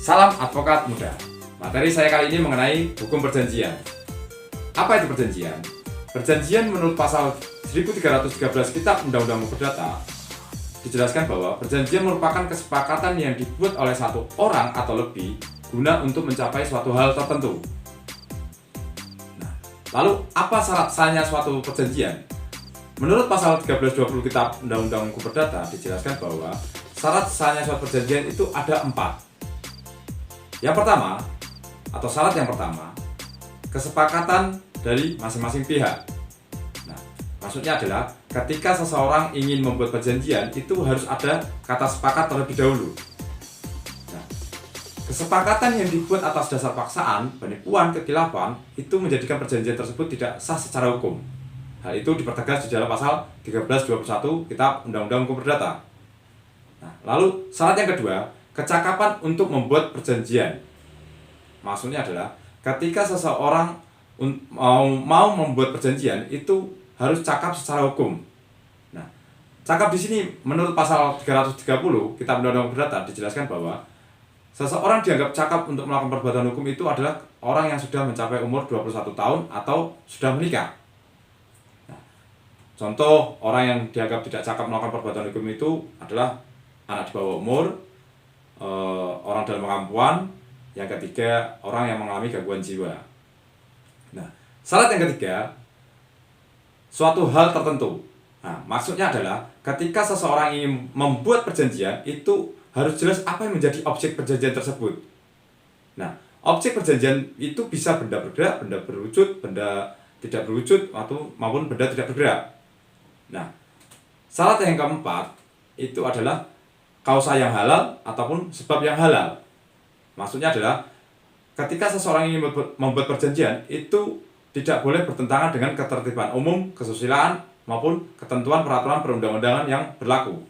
Salam advokat muda. Materi saya kali ini mengenai hukum perjanjian. Apa itu perjanjian? Perjanjian menurut pasal 1313 Kitab Undang-Undang Perdata dijelaskan bahwa perjanjian merupakan kesepakatan yang dibuat oleh satu orang atau lebih guna untuk mencapai suatu hal tertentu. Nah, lalu apa syarat sahnya suatu perjanjian? Menurut pasal 1320 Kitab Undang-Undang Perdata dijelaskan bahwa syarat sahnya suatu perjanjian itu ada 4. Yang pertama, atau syarat yang pertama, kesepakatan dari masing-masing pihak. Nah, maksudnya adalah ketika seseorang ingin membuat perjanjian itu harus ada kata sepakat terlebih dahulu. Nah, kesepakatan yang dibuat atas dasar paksaan, penipuan, kekhilafan itu menjadikan perjanjian tersebut tidak sah secara hukum. Hal itu dipertegas di dalam pasal 1321 Kitab Undang-Undang Hukum Perdata. Nah, lalu syarat yang kedua, kecakapan untuk membuat perjanjian. Maksudnya adalah ketika seseorang mau membuat perjanjian itu harus cakap secara hukum. Nah, cakap di sini menurut pasal 330 Kitab Undang-Undang Perdata dijelaskan bahwa seseorang dianggap cakap untuk melakukan perbuatan hukum itu adalah orang yang sudah mencapai umur 21 tahun atau sudah menikah. Nah, contoh orang yang dianggap tidak cakap melakukan perbuatan hukum itu adalah anak di bawah umur, orang dalam pengampuan, yang ketiga orang yang mengalami gangguan jiwa. Nah, syarat yang ketiga, suatu hal tertentu. Nah, maksudnya adalah ketika seseorang ingin membuat perjanjian itu harus jelas apa yang menjadi objek perjanjian tersebut. Nah, objek perjanjian itu bisa benda bergerak, benda berwujud, benda tidak berwujud, maupun benda tidak bergerak. Nah, syarat yang keempat itu adalah kausa yang halal ataupun sebab yang halal. Maksudnya adalah ketika seseorang ingin membuat perjanjian itu tidak boleh bertentangan dengan ketertiban umum, kesusilaan maupun ketentuan peraturan perundang-undangan yang berlaku.